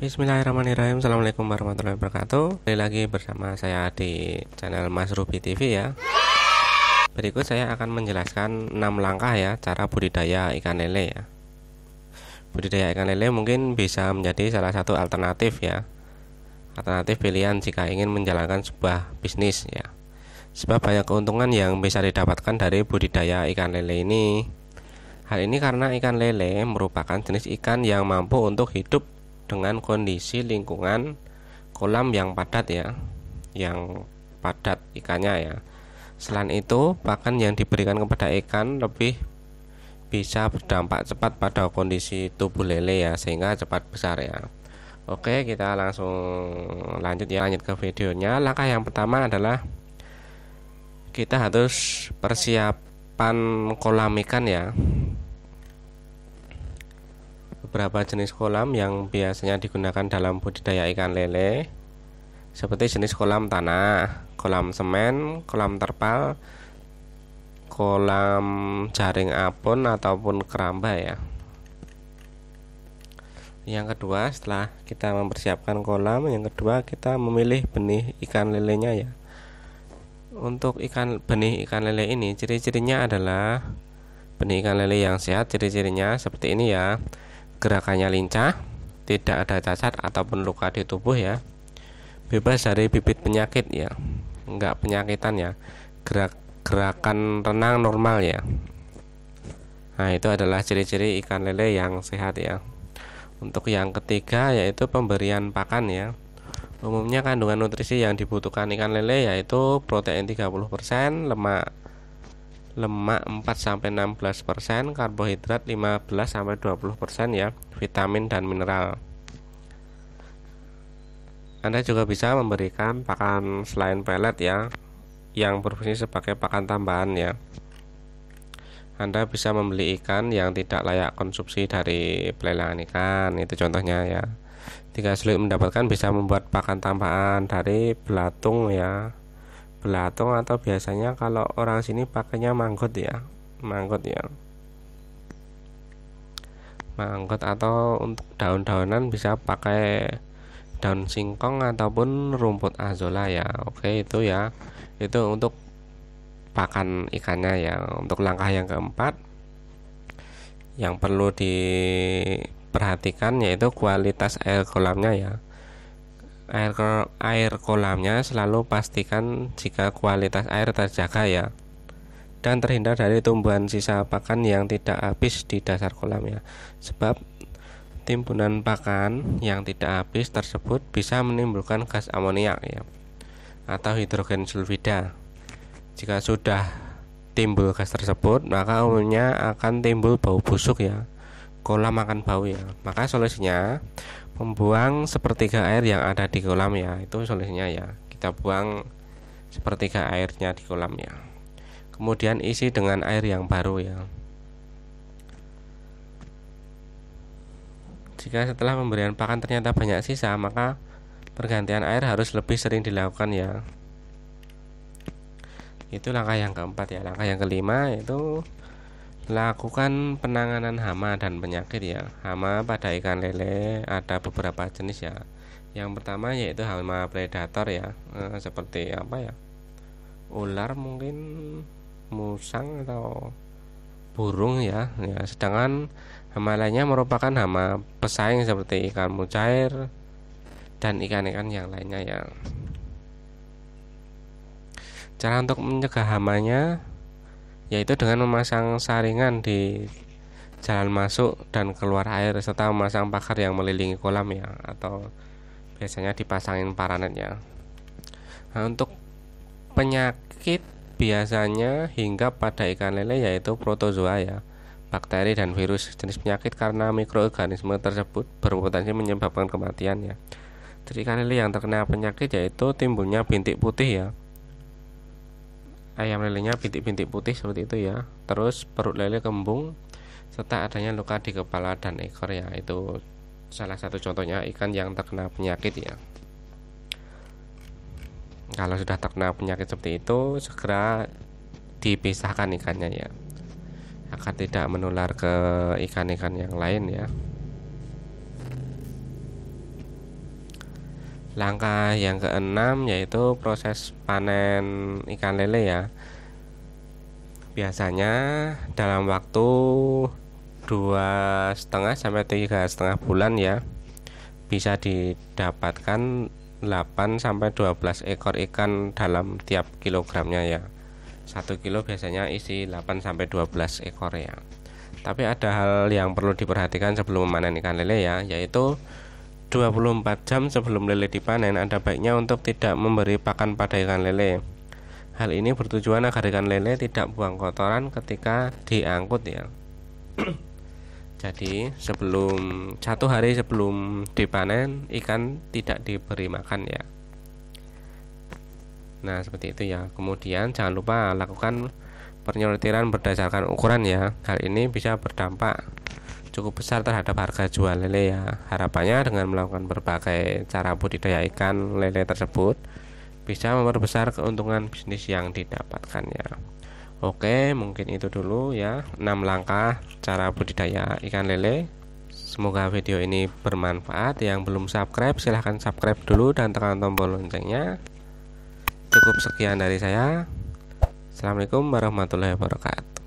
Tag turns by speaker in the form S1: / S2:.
S1: Bismillahirrahmanirrahim. Assalamualaikum warahmatullahi wabarakatuh. Kembali lagi bersama saya di channel Mas Ruby TV ya. Berikut saya akan menjelaskan 6 langkah ya cara budidaya ikan lele ya. Budidaya ikan lele mungkin bisa menjadi salah satu alternatif ya. Alternatif pilihan jika ingin menjalankan sebuah bisnis ya. Sebab banyak keuntungan yang bisa didapatkan dari budidaya ikan lele ini. Hal ini karena ikan lele merupakan jenis ikan yang mampu untuk hidup dengan kondisi lingkungan kolam yang padat ya, yang padat ikannya ya. Selain itu, pakan yang diberikan kepada ikan lebih bisa berdampak cepat pada kondisi tubuh lele ya, sehingga cepat besar ya. Oke, kita langsung lanjut ke videonya. Langkah yang pertama adalah kita harus persiapan kolam ikan ya. Beberapa jenis kolam yang biasanya digunakan dalam budidaya ikan lele seperti jenis kolam tanah, kolam semen, kolam terpal, kolam jaring apung ataupun keramba ya. Yang kedua, setelah kita mempersiapkan kolam, yang kedua kita memilih benih ikan lelenya ya. Untuk benih ikan lele ini ciri-cirinya adalah benih ikan lele yang sehat, ciri-cirinya seperti ini ya. Gerakannya lincah, tidak ada cacat ataupun luka di tubuh ya, bebas dari bibit penyakit ya, enggak penyakitan ya, gerakan renang normal ya. Nah, itu adalah ciri-ciri ikan lele yang sehat ya. Untuk yang ketiga yaitu pemberian pakan ya. Umumnya kandungan nutrisi yang dibutuhkan ikan lele yaitu protein 30%, lemak 4-16%, karbohidrat 15-20% ya, vitamin dan mineral. Anda juga bisa memberikan pakan selain pelet ya, yang berfungsi sebagai pakan tambahan ya. Anda bisa membeli ikan yang tidak layak konsumsi dari pelelangan ikan, itu contohnya ya. Jika sulit mendapatkan, bisa membuat pakan tambahan dari belatung ya. Belatung atau biasanya kalau orang sini pakainya manggut ya, manggut atau untuk daun-daunan bisa pakai daun singkong ataupun rumput azolla ya. Oke, itu ya, itu untuk pakan ikannya ya. Untuk langkah yang keempat yang perlu diperhatikan yaitu kualitas air kolamnya ya. Air kolamnya selalu pastikan jika kualitas air terjaga ya, dan terhindar dari tumbuhan sisa pakan yang tidak habis di dasar kolam ya. Sebab timbunan pakan yang tidak habis tersebut bisa menimbulkan gas amoniak ya, atau hidrogen sulfida. Jika sudah timbul gas tersebut, maka umumnya akan timbul bau busuk ya. Kolam akan bau ya. Maka solusinya membuang sepertiga air yang ada di kolam ya. Itu solusinya ya. Kita buang sepertiga airnya di kolam ya. Kemudian isi dengan air yang baru ya. Jika setelah pemberian pakan ternyata banyak sisa, maka pergantian air harus lebih sering dilakukan ya. Itu langkah yang keempat ya. Langkah yang kelima yaitu lakukan penanganan hama dan penyakit ya. Hama pada ikan lele ada beberapa jenis ya. Yang pertama yaitu hama predator ya, seperti apa ya, ular mungkin, musang atau burung ya. Sedangkan hama lainnya merupakan hama pesaing seperti ikan mujair dan ikan-ikan yang lainnya ya. Cara untuk mencegah hamanya yaitu dengan memasang saringan di jalan masuk dan keluar air, serta memasang pagar yang mengelilingi kolam ya, atau biasanya dipasangin paranet ya. Nah, untuk penyakit biasanya hinggap pada ikan lele yaitu protozoa ya, bakteri dan virus. Jenis penyakit karena mikroorganisme tersebut berpotensi menyebabkan kematian ya. Jadi ikan lele yang terkena penyakit yaitu timbulnya bintik putih ya. Ayam lelenya bintik-bintik putih seperti itu ya. Terus perut lele kembung serta adanya luka di kepala dan ekor ya. Itu salah satu contohnya ikan yang terkena penyakit ya. Kalau sudah terkena penyakit seperti itu, segera dipisahkan ikannya ya, agar tidak menular ke ikan-ikan yang lain ya. Langkah yang keenam yaitu proses panen ikan lele ya. Biasanya dalam waktu 2,5 sampai 3,5 bulan ya, bisa didapatkan 8 sampai 12 ekor ikan dalam tiap kilogramnya ya. 1 kilo biasanya isi 8 sampai 12 ekor ya. Tapi ada hal yang perlu diperhatikan sebelum memanen ikan lele ya, yaitu 24 jam sebelum lele dipanen ada baiknya untuk tidak memberi pakan pada ikan lele. Hal ini bertujuan agar ikan lele tidak buang kotoran ketika diangkut ya. Jadi sebelum 1 hari sebelum dipanen, ikan tidak diberi makan ya. Nah seperti itu ya. Kemudian jangan lupa lakukan penyortiran berdasarkan ukuran ya. Hal ini bisa berdampak cukup besar terhadap harga jual lele ya. Harapannya dengan melakukan berbagai cara budidaya ikan lele tersebut bisa memperbesar keuntungan bisnis yang didapatkan ya. Oke, mungkin itu dulu ya 6 langkah cara budidaya ikan lele. Semoga video ini bermanfaat. Yang belum subscribe silahkan subscribe dulu dan tekan tombol loncengnya. Cukup sekian dari saya. Assalamualaikum warahmatullahi wabarakatuh.